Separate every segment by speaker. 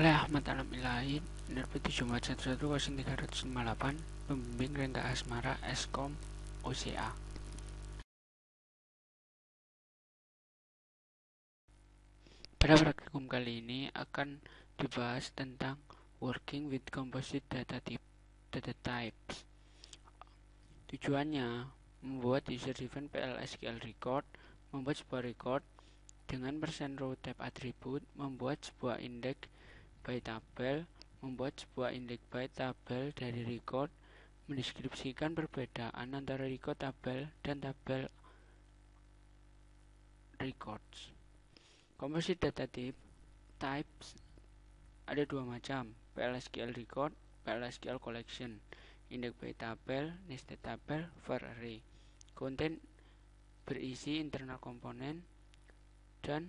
Speaker 1: Oleh Ahmad Al-Ilahi, Penerbit Jumat 11/1358, Pembimbing Renta Asmara Eskom OCA. Pada praktikum kali ini akan dibahas tentang working with composite data types. Tujuannya membuat user-driven PL/SQL record, membuat sebuah record dengan %row type atribut, membuat sebuah indeks by tabel, membuat sebuah indeks by tabel dari record, mendeskripsikan perbedaan antara record tabel dan tabel records. Composite data types ada dua macam, PL/SQL record, PL/SQL collection, index by tabel, nested tabel, var array. Konten berisi internal komponen dan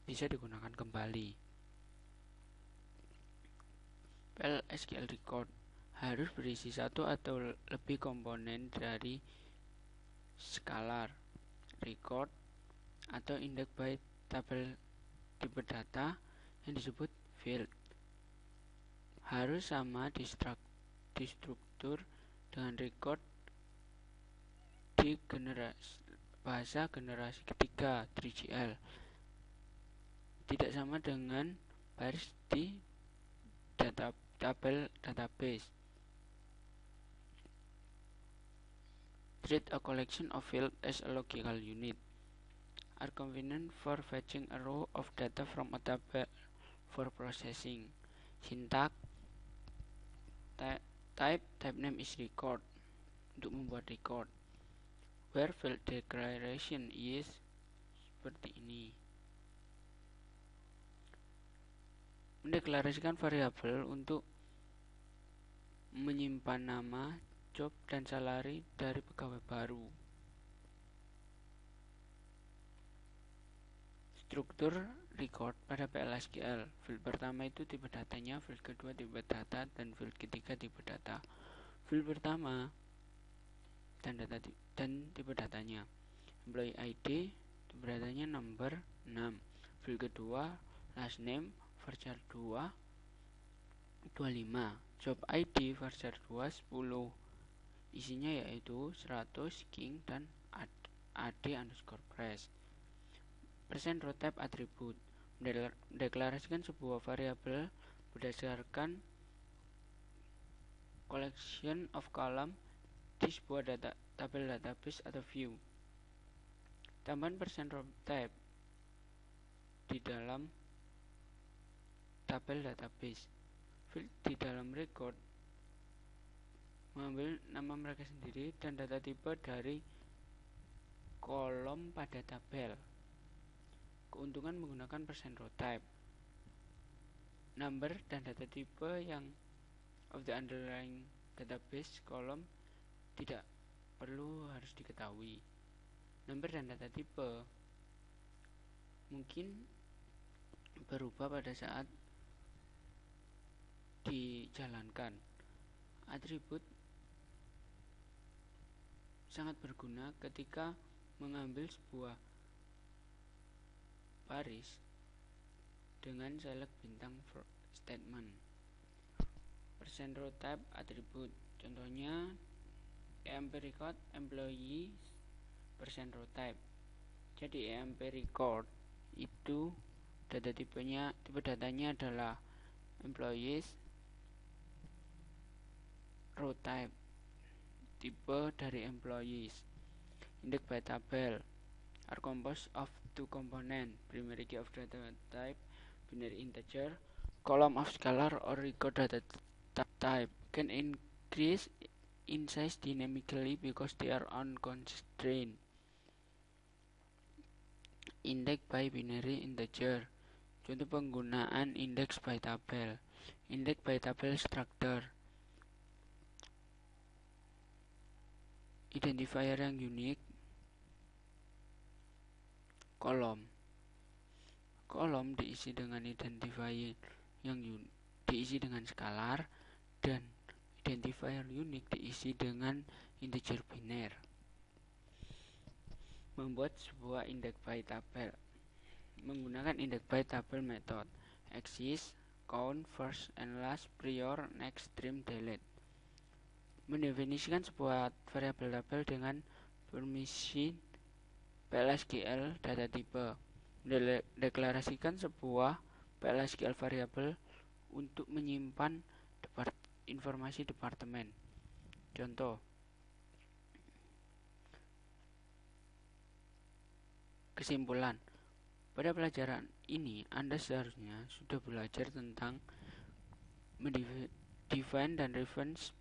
Speaker 1: bisa digunakan kembali. PL/SQL record harus berisi satu atau lebih komponen dari scalar, record, atau index by tabel tipe data yang disebut field. Harus sama di struktur dengan record di bahasa generasi ketiga 3GL. Tidak sama dengan baris di tabel database. Treat a collection of fields as a logical unit. Are convenient for fetching a row of data from a table for processing. Syntax type name is record, untuk membuat record. Where field declaration is seperti ini. Mendeklarasikan variabel untuk menyimpan nama, job, dan salary dari pegawai baru. Struktur record pada PL/SQL. Field pertama itu tipe datanya, field kedua tipe data, dan field ketiga tipe data. Field pertama dan tipe datanya. Employee ID, tipe datanya number 6. Field kedua last name, varchar 2 25. Job ID varchar 2 10. Isinya yaitu 100 king dan ad_press. %row type atribut mendeklarasikan sebuah variabel berdasarkan collection of column di sebuah tabel database atau view. Tambahan %row type di dalam tabel database. Field di dalam record mengambil nama mereka sendiri dan data tipe dari kolom pada tabel. Keuntungan menggunakan %row type. Number dan data tipe yang of the underlying database column tidak perlu harus diketahui. Number dan data tipe mungkin berubah pada saat dijalankan. Atribut sangat berguna ketika mengambil sebuah baris dengan select bintang statement. %row type atribut contohnya EMP record employee %row type. Jadi EMP record itu tipe datanya adalah employees row type, tipe dari employees. Index by tabel are composed of two components, primary key of data type, binary integer, column of scalar or record data type, can increase in size dynamically because they are unconstrained. Index by binary integer. Contoh penggunaan index by tabel. Index by tabel structure. Identifier yang unik. Kolom diisi dengan identifier yang diisi dengan scalar, dan identifier unik diisi dengan integer biner. Membuat sebuah index by tabel menggunakan index by tabel method. Axis count, first and last, prior, next, trim, delete. Mendefinisikan sebuah variabel tabel dengan permisi PLSQL data type. Mendeklarasikan sebuah PLSQL variabel untuk menyimpan informasi departemen. Contoh, kesimpulan. Pada pelajaran ini, Anda seharusnya sudah belajar tentang define dan reference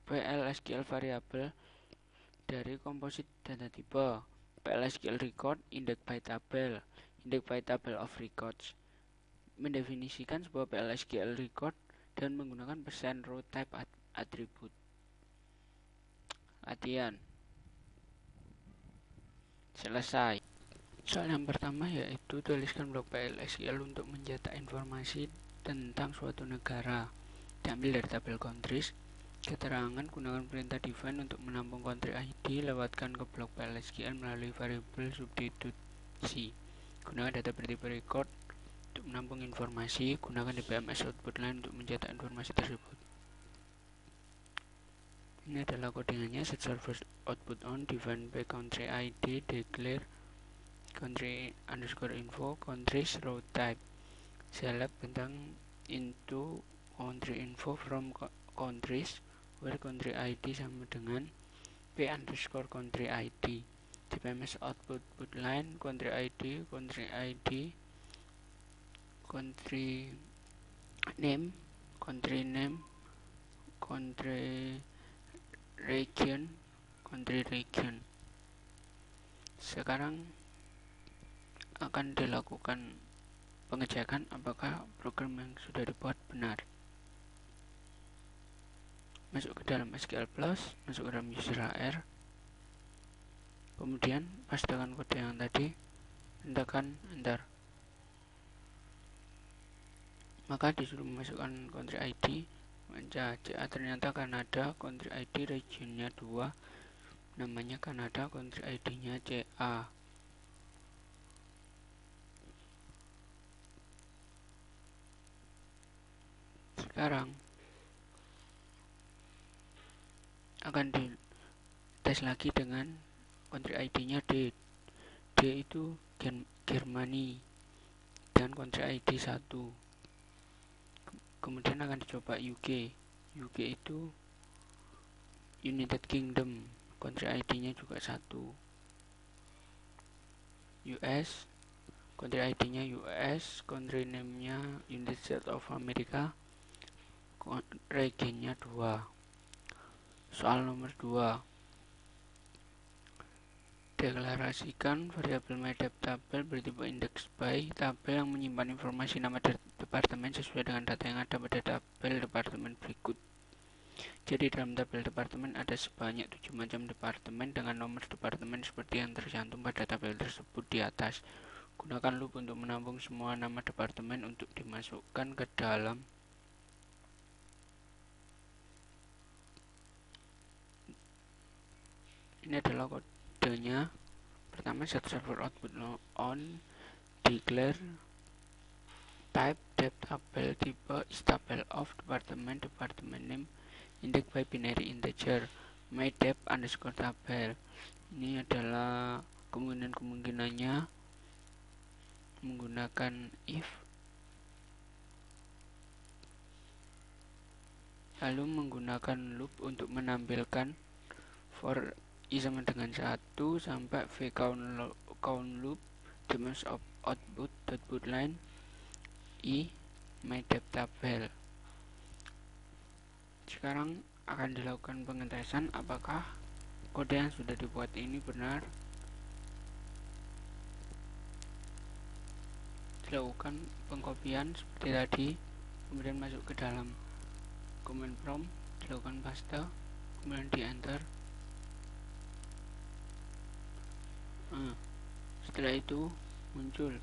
Speaker 1: PLSQL variabel dari komposit data type, PLSQL record, index by table of records. Mendefinisikan sebuah PLSQL record dan menggunakan %row type attribute. Latihan. Selesai. Soal yang pertama yaitu tuliskan blok PLSQL untuk mencetak informasi tentang suatu negara. Diambil dari tabel countries. Keterangan, gunakan perintah define untuk menampung country ID, lewatkan ke blok PLSQL melalui variabel substitusi. Gunakan data bertipe record untuk menampung informasi, gunakan DBMS output line untuk mencetak informasi tersebut. Ini adalah codingannya. Set server output on, define by country ID, declare country underscore info, countries row type, select bentang into country info from countries where country ID sama dengan p underscore country ID. DBMS output line country ID, country name, country region. Sekarang akan dilakukan pengecekan apakah program yang sudah dibuat benar. Masuk ke dalam SQL Plus, masuk ke dalam user HR, kemudian pastikan kode yang tadi, tekan enter. Maka disuruh memasukkan country ID, CA ternyata Kanada, country ID regionnya 2, namanya Kanada, country ID-nya CA. Sekarang akan dites lagi dengan country ID-nya D. D itu Germany dan country ID 1. Kemudian akan dicoba UK. UK itu United Kingdom, country ID-nya juga 1. US, country ID-nya US, country name-nya United States of America, regionnya 2. Soal nomor 2. Deklarasikan variabel myDepTable bertipe index by tabel yang menyimpan informasi nama departemen sesuai dengan data yang ada pada tabel departemen berikut. Jadi dalam tabel departemen ada sebanyak 7 macam departemen dengan nomor departemen seperti yang tercantum pada tabel tersebut di atas. Gunakan loop untuk menampung semua nama departemen untuk dimasukkan ke dalam ini adalah kodenya. Pertama, set server output on, declare type depTable tipe is table of department name, index by binary integer, myDep underscore table. Ini adalah kemungkinannya menggunakan if, lalu menggunakan loop untuk menampilkan for i sama dengan 1 sampai v count loop demands of output line i myDepTable. Sekarang akan dilakukan pengetesan apakah kode yang sudah dibuat ini benar. Dilakukan pengkopian seperti tadi, kemudian masuk ke dalam command prompt, dilakukan paste, kemudian di enter. Setelah itu muncul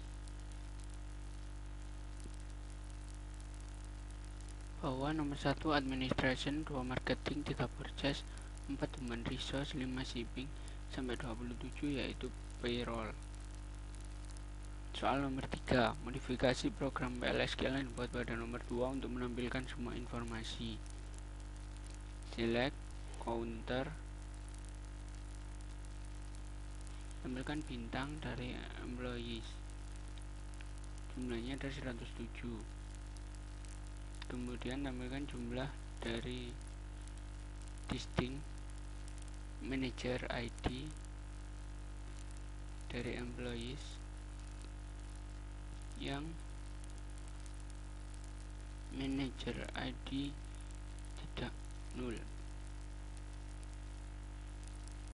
Speaker 1: bahwa nomor 1 administration, 2 marketing, 3 purchase, 4 human resource, 5 shipping, sampai 27 yaitu payroll. Soal nomor 3, modifikasi program PLSQL yang dibuat pada nomor 2 untuk menampilkan semua informasi. Select counter, tampilkan bintang dari employees, jumlahnya ada 107. Kemudian tampilkan jumlah dari distinct manager ID dari employees yang manager ID tidak 0.